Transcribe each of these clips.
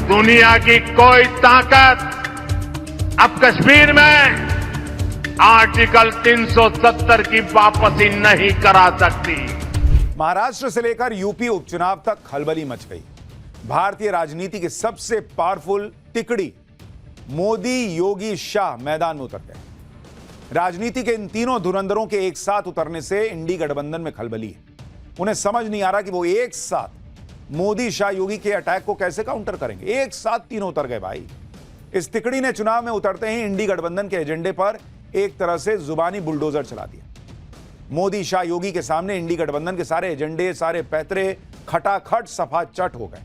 दुनिया की कोई ताकत अब कश्मीर में आर्टिकल 370 की वापसी नहीं करा सकती। महाराष्ट्र से लेकर यूपी उपचुनाव तक खलबली मच गई। भारतीय राजनीति की सबसे पावरफुल तिकड़ी मोदी, योगी, शाह मैदान में उतर गए। राजनीति के इन तीनों धुरंधरों के एक साथ उतरने से इंडी गठबंधन में खलबली है। उन्हें समझ नहीं आ रहा कि वो एक साथ मोदी, शाह, योगी के अटैक को कैसे काउंटर करेंगे। एक साथ तीनों उतर गए भाई। इस तिकड़ी ने चुनाव में उतरते ही इंडी गठबंधन के एजेंडे पर एक तरह से जुबानी बुलडोजर चला दिया। मोदी, शाह, योगी के सामने इंडी गठबंधन के सारे एजेंडे, सारे पैतरे खटाखट सफा चट हो गए।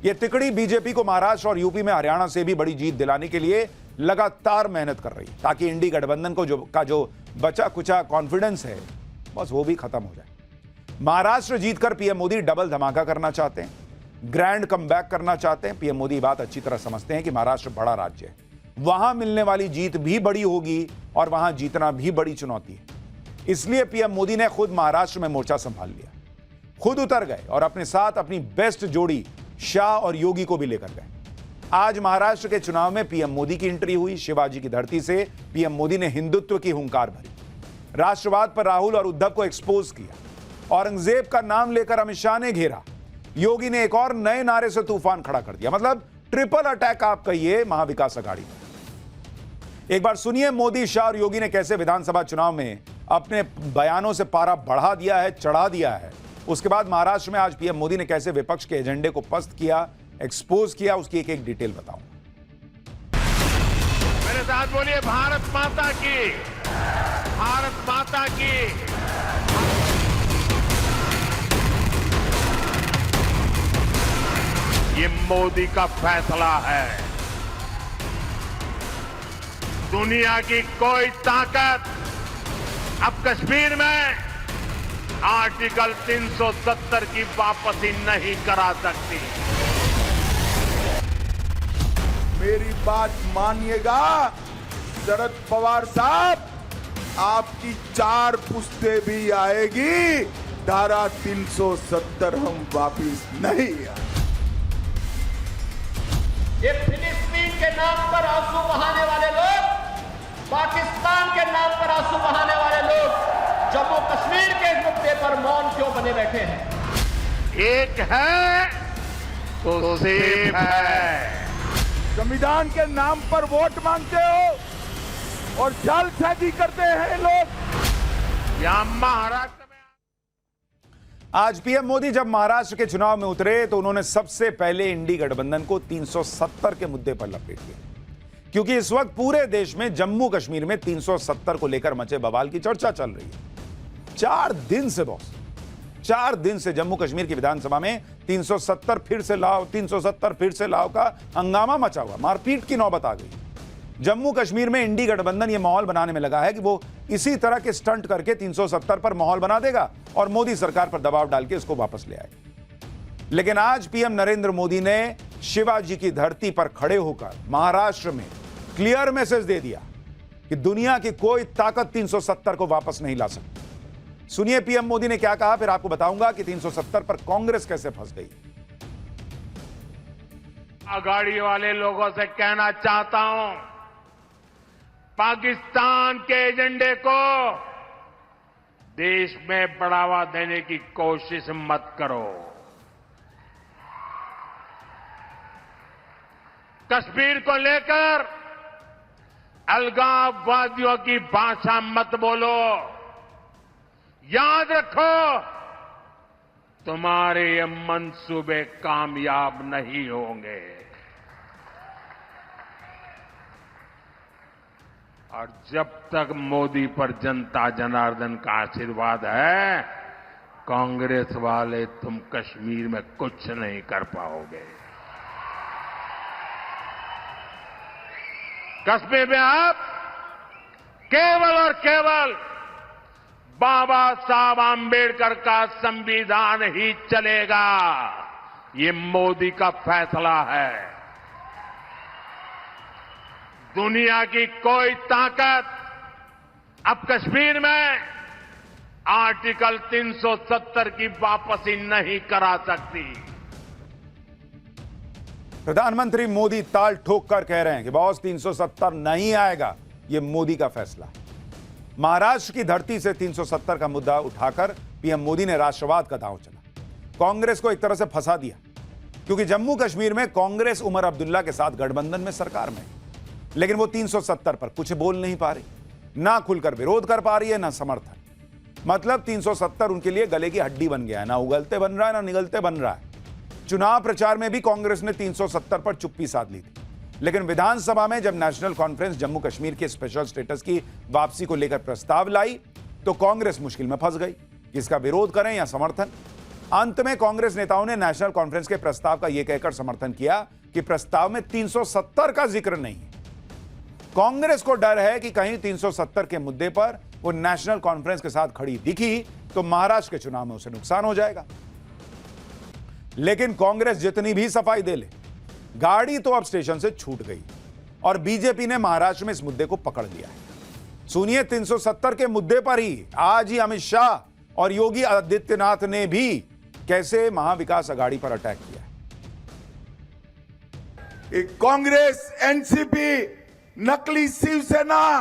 यह तिकड़ी बीजेपी को महाराष्ट्र और यूपी में हरियाणा से भी बड़ी जीत दिलाने के लिए लगातार मेहनत कर रही है, ताकि इंडी गठबंधन को जो बचा कुचा कॉन्फिडेंस है बस वो भी खत्म हो जाए। महाराष्ट्र जीतकर पीएम मोदी डबल धमाका करना चाहते हैं, ग्रैंड कमबैक करना चाहते हैं। पीएम मोदी बात अच्छी तरह समझते हैं कि महाराष्ट्र बड़ा राज्य है, वहां मिलने वाली जीत भी बड़ी होगी और वहां जीतना भी बड़ी चुनौती है। इसलिए पीएम मोदी ने खुद महाराष्ट्र में मोर्चा संभाल लिया, खुद उतर गए और अपने साथ अपनी बेस्ट जोड़ी शाह और योगी को भी लेकर गए। आज महाराष्ट्र के चुनाव में पीएम मोदी की एंट्री हुई। शिवाजी की धरती से पीएम मोदी ने हिंदुत्व की हुंकार भरी, राष्ट्रवाद पर राहुल और उद्धव को एक्सपोज किया, औरंगजेब का नाम लेकर अमित शाह ने घेरा, योगी ने एक और नए नारे से तूफान खड़ा कर दिया। मतलब ट्रिपल अटैक आप कहिए महाविकास अघाड़ी में। एक बार सुनिए मोदी, शाह और योगी ने कैसे विधानसभा चुनाव में अपने बयानों से पारा बढ़ा दिया है, चढ़ा दिया है। उसके बाद महाराष्ट्र में आज पीएम मोदी ने कैसे विपक्ष के एजेंडे को पस्त किया, एक्सपोज किया, उसकी एक एक डिटेल बताऊंगा। मेरे साथ बोलिए भारत माता की, भारत माता की। ये मोदी का फैसला है। दुनिया की कोई ताकत अब कश्मीर में आर्टिकल 370 की वापसी नहीं करा सकती। मेरी बात मानिएगा शरद पवार साहब, आपकी 4 पुश्ते भी आएगी, धारा 370 हम वापिस नहीं आए। ये फिलिस्तीन के नाम पर आंसू बहाने वाले लोग, पाकिस्तान के नाम पर आंसू बहाने वाले लोग जम्मू कश्मीर के मुद्दे पर मौन क्यों बने बैठे हैं? एक है तो सेफ है। संविधान के नाम पर वोट मांगते हो और जालसाजी करते हैं लोग। यहां महाराष्ट्र में आज पीएम मोदी जब महाराष्ट्र के चुनाव में उतरे तो उन्होंने सबसे पहले इंडी गठबंधन को 370 के मुद्दे पर लपेट दिया, क्योंकि इस वक्त पूरे देश में जम्मू कश्मीर में 370 को लेकर मचे बवाल की चर्चा चल रही है। 4 दिन से बॉस, 4 दिन से जम्मू कश्मीर की विधानसभा में 370 फिर से लाओ, 370 फिर से लाओ का हंगामा मचा हुआ, मारपीट की नौबत आ गई। जम्मू कश्मीर में इंडी गठबंधन यह माहौल बनाने में लगा है कि वो इसी तरह के स्टंट करके 370 पर माहौल बना देगा और मोदी सरकार पर दबाव डाल के इसको वापस ले आएगा। लेकिन आज पीएम नरेंद्र मोदी ने शिवाजी की धरती पर खड़े होकर महाराष्ट्र में क्लियर मैसेज दे दिया कि दुनिया की कोई ताकत 370 को वापस नहीं ला सकती। सुनिए पीएम मोदी ने क्या कहा, फिर आपको बताऊंगा कि 370 पर कांग्रेस कैसे फंस गई। अघाड़ी वाले लोगों से कहना चाहता हूं, पाकिस्तान के एजेंडे को देश में बढ़ावा देने की कोशिश मत करो। कश्मीर को लेकर अलगाववादियों की भाषा मत बोलो। याद रखो, तुम्हारे ये मंसूबे कामयाब नहीं होंगे। और जब तक मोदी पर जनता जनार्दन का आशीर्वाद है, कांग्रेस वाले तुम कश्मीर में कुछ नहीं कर पाओगे। कश्मीर में आप केवल और केवल बाबा साहब आंबेडकर का संविधान ही चलेगा। ये मोदी का फैसला है। दुनिया की कोई ताकत अब कश्मीर में आर्टिकल 370 की वापसी नहीं करा सकती। प्रधानमंत्री मोदी ताल ठोक कर कह रहे हैं कि बॉस 370 नहीं आएगा, यह मोदी का फैसला है। महाराष्ट्र की धरती से 370 का मुद्दा उठाकर पीएम मोदी ने राष्ट्रवाद का दांव चला, कांग्रेस को एक तरह से फंसा दिया, क्योंकि जम्मू कश्मीर में कांग्रेस उमर अब्दुल्ला के साथ गठबंधन में सरकार में, लेकिन वो 370 पर कुछ बोल नहीं पा रही, ना खुलकर विरोध कर पा रही है, ना समर्थन। मतलब 370 उनके लिए गले की हड्डी बन गया है, ना उगलते बन रहा है, ना निगलते बन रहा है। चुनाव प्रचार में भी कांग्रेस ने 370 पर चुप्पी साध ली थी, लेकिन विधानसभा में जब नेशनल कॉन्फ्रेंस जम्मू कश्मीर के स्पेशल स्टेटस की वापसी को लेकर प्रस्ताव लाई तो कांग्रेस मुश्किल में फंस गई, इसका विरोध करें या समर्थन। अंत में कांग्रेस नेताओं ने नेशनल कॉन्फ्रेंस के प्रस्ताव का यह कहकर समर्थन किया कि प्रस्ताव में 370 का जिक्र नहीं है। कांग्रेस को डर है कि कहीं 370 के मुद्दे पर वो नेशनल कॉन्फ्रेंस के साथ खड़ी दिखी तो महाराष्ट्र के चुनाव में उसे नुकसान हो जाएगा। लेकिन कांग्रेस जितनी भी सफाई दे ले, गाड़ी तो अब स्टेशन से छूट गई और बीजेपी ने महाराष्ट्र में इस मुद्दे को पकड़ लिया है। सुनिए, 370 के मुद्दे पर ही आज ही अमित शाह और योगी आदित्यनाथ ने भी कैसे महाविकास अघाड़ी पर अटैक किया है। कांग्रेस, एनसीपी, नकली शिवसेना,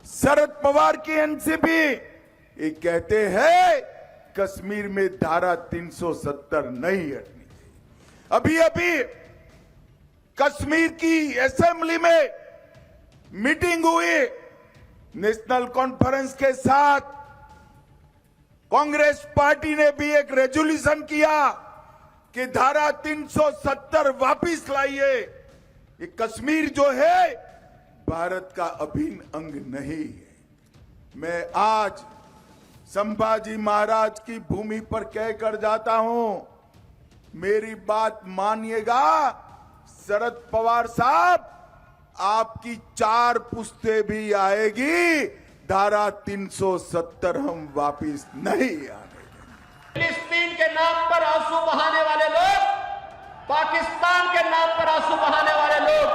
शरद पवार की एनसीपी, ये कहते हैं कश्मीर में धारा 370 नहीं हटनी चाहिए। अभी अभी कश्मीर की असेंबली में मीटिंग हुई, नेशनल कॉन्फ्रेंस के साथ कांग्रेस पार्टी ने भी एक रेजोल्यूशन किया कि धारा 370 वापिस लाइए। ये कश्मीर जो है भारत का अभिन्न अंग नहीं है। मैं आज संभाजी महाराज की भूमि पर कहकर जाता हूं, मेरी बात मानिएगा शरद पवार साहब, आपकी 4 पुश्तें भी आएगी, धारा 370 हम वापिस नहीं आने देंगे। फिलिस्तीन के नाम पर आंसू बहाने वाले लोग, पाकिस्तान के नाम पर आंसू बहाने वाले लोग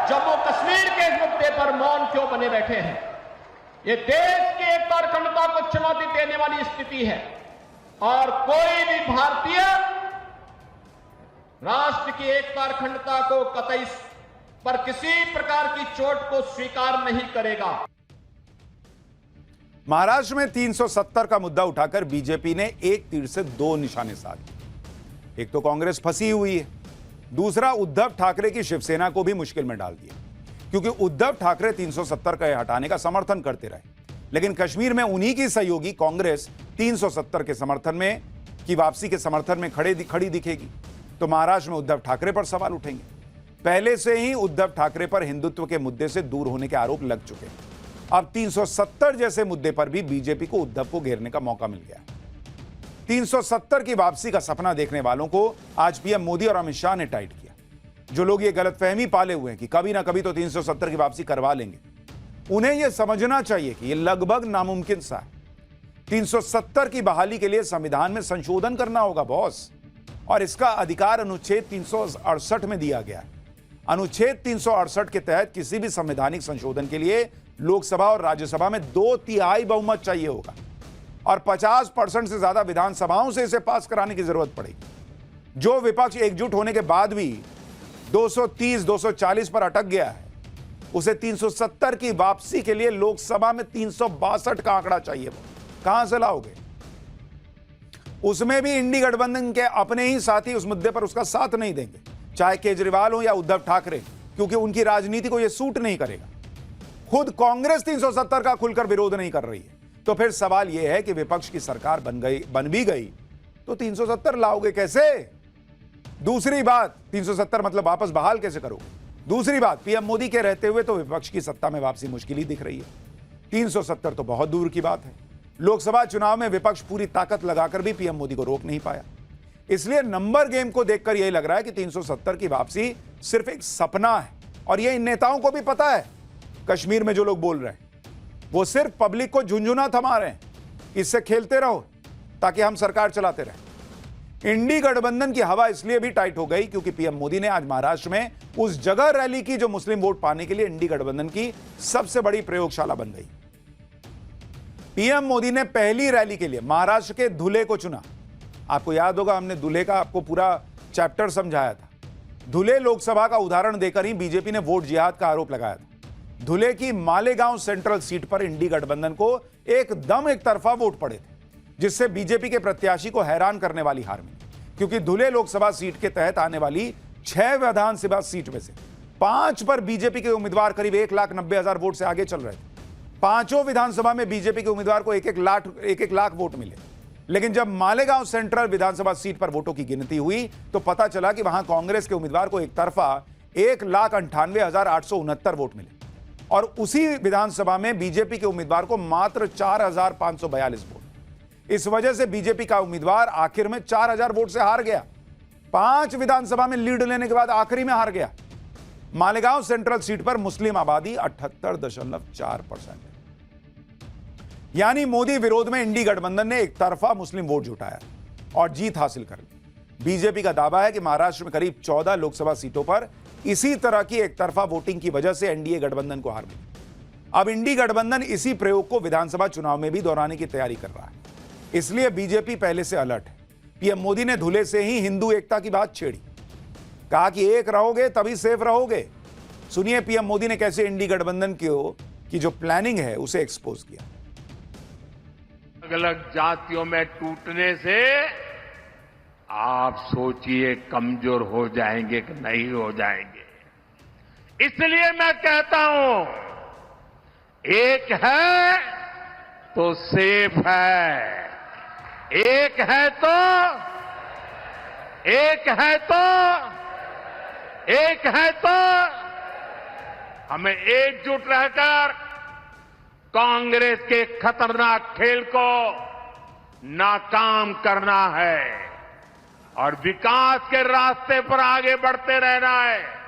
जम्मू कश्मीर के मुद्दे पर मौन क्यों बने बैठे हैं? ये देश की एकता और अखंडता को चुनौती देने वाली स्थिति है और कोई भी भारतीय राष्ट्र की एकता और अखंडता को कतई पर किसी प्रकार की चोट को स्वीकार नहीं करेगा। महाराष्ट्र में 370 का मुद्दा उठाकर बीजेपी ने एक तीर से 2 निशाने साधे। एक तो कांग्रेस फंसी हुई है, दूसरा उद्धव ठाकरे की शिवसेना को भी मुश्किल में डाल दिया, क्योंकि उद्धव ठाकरे 370 का हटाने का समर्थन करते रहे, लेकिन कश्मीर में उन्हीं की सहयोगी कांग्रेस 370 के समर्थन में की वापसी के समर्थन में खड़ी दिखेगी, तो महाराष्ट्र में उद्धव ठाकरे पर सवाल उठेंगे। पहले से ही उद्धव ठाकरे पर हिंदुत्व के मुद्दे से दूर होने के आरोप लग चुके हैं। अब 370 जैसे मुद्दे पर भी बीजेपी को उद्धव को घेरने का मौका मिल गया। 370 की वापसी का सपना देखने वालों को आज पीएम मोदी और अमित शाह ने टाइट किया। जो लोग ये गलतफहमी पाले हुए हैं कि कभी ना कभी तो 370 की वापसी करवा लेंगे, उन्हें यह समझना चाहिए कि यह लगभग नामुमकिन सा है। 370 की बहाली के लिए संविधान में संशोधन करना होगा बॉस, और इसका अधिकार अनुच्छेद 368 में दिया गया है। अनुच्छेद 368 के तहत किसी भी संवैधानिक संशोधन के लिए लोकसभा और राज्यसभा में 2/3 बहुमत चाहिए होगा और 50% से ज्यादा विधानसभाओं से इसे पास कराने की जरूरत पड़ेगी। जो विपक्ष एकजुट होने के बाद भी 230-240 पर अटक गया है, उसे 370 की वापसी के लिए लोकसभा में 362 का आंकड़ा चाहिए। कहां से लाओगे? उसमें भी इंडी गठबंधन के अपने ही साथी उस मुद्दे पर उसका साथ नहीं देंगे, चाहे केजरीवाल हो या उद्धव ठाकरे, क्योंकि उनकी राजनीति को यह सूट नहीं करेगा। खुद कांग्रेस 370 का खुलकर विरोध नहीं कर रही है, तो फिर सवाल यह है कि विपक्ष की सरकार बन भी गई तो 370 लाओगे कैसे? दूसरी बात, 370 मतलब वापस बहाल कैसे करोगे? दूसरी बात, पीएम मोदी के रहते हुए तो विपक्ष की सत्ता में वापसी मुश्किल ही दिख रही है। 370 तो बहुत दूर की बात है। लोकसभा चुनाव में विपक्ष पूरी ताकत लगाकर भी पीएम मोदी को रोक नहीं पाया। इसलिए नंबर गेम को देखकर यही लग रहा है कि 370 की वापसी सिर्फ एक सपना है, और यह इन नेताओं को भी पता है। कश्मीर में जो लोग बोल रहे हैं वो सिर्फ पब्लिक को झुंझुना थमा रहे हैं, इससे खेलते रहो ताकि हम सरकार चलाते रहें। इंडी गठबंधन की हवा इसलिए भी टाइट हो गई क्योंकि पीएम मोदी ने आज महाराष्ट्र में उस जगह रैली की जो मुस्लिम वोट पाने के लिए इंडी गठबंधन की सबसे बड़ी प्रयोगशाला बन गई। पीएम मोदी ने पहली रैली के लिए महाराष्ट्र के धुले को चुना। आपको याद होगा, हमने धुले का आपको पूरा चैप्टर समझाया था। धुले लोकसभा का उदाहरण देकर ही बीजेपी ने वोट जिहाद का आरोप लगाया था। धुले की मालेगांव सेंट्रल सीट पर इंडी गठबंधन को एकदम एक तरफा वोट पड़े थे, जिससे बीजेपी के प्रत्याशी को हैरान करने वाली हार मिली, क्योंकि धुले लोकसभा सीट के तहत आने वाली 6 विधानसभा सीट में से 5 पर बीजेपी के उम्मीदवार करीब 1,90,000 वोट से आगे चल रहे थे। पांचों विधानसभा में बीजेपी के उम्मीदवार को एक लाख वोट मिले, लेकिन जब मालेगांव सेंट्रल विधानसभा सीट पर वोटों की गिनती हुई तो पता चला कि वहां कांग्रेस के उम्मीदवार को एक तरफा 1,98,869 वोट मिले और उसी विधानसभा में बीजेपी के उम्मीदवार को मात्र 4,542 वोट। इस वजह से बीजेपी का उम्मीदवार आखिर में 4,000 वोट से हार गया। 5 विधानसभा में लीड लेने के बाद आखिरी में हार गया। मालेगांव सेंट्रल सीट पर मुस्लिम आबादी 78.4%। यानी मोदी विरोध में इंडी गठबंधन ने एक तरफा मुस्लिम वोट जुटाया और जीत हासिल कर ली। बीजेपी का दावा है कि महाराष्ट्र में करीब 14 लोकसभा सीटों पर इसी तरह की एक तरफा वोटिंग की वजह से एनडीए गठबंधन को हार मिली। अब इंडी गठबंधन इसी प्रयोग को विधानसभा चुनाव में भी दोहराने की तैयारी कर रहा है, इसलिए बीजेपी पहले से अलर्ट है। पीएम मोदी ने धुले से ही हिंदू एकता की बात छेड़ी, कहा कि एक रहोगे तभी सेफ रहोगे। सुनिए पीएम मोदी ने कैसे इंडी गठबंधन की जो प्लानिंग है उसे एक्सपोज किया। अलग अलग जातियों में टूटने से आप सोचिए कमजोर हो जाएंगे कि नहीं हो जाएंगे। इसलिए मैं कहता हूं, एक है तो सेफ है, एक है तो हमें एकजुट रहकर कांग्रेस के खतरनाक खेल को नाकाम करना है और विकास के रास्ते पर आगे बढ़ते रहना है।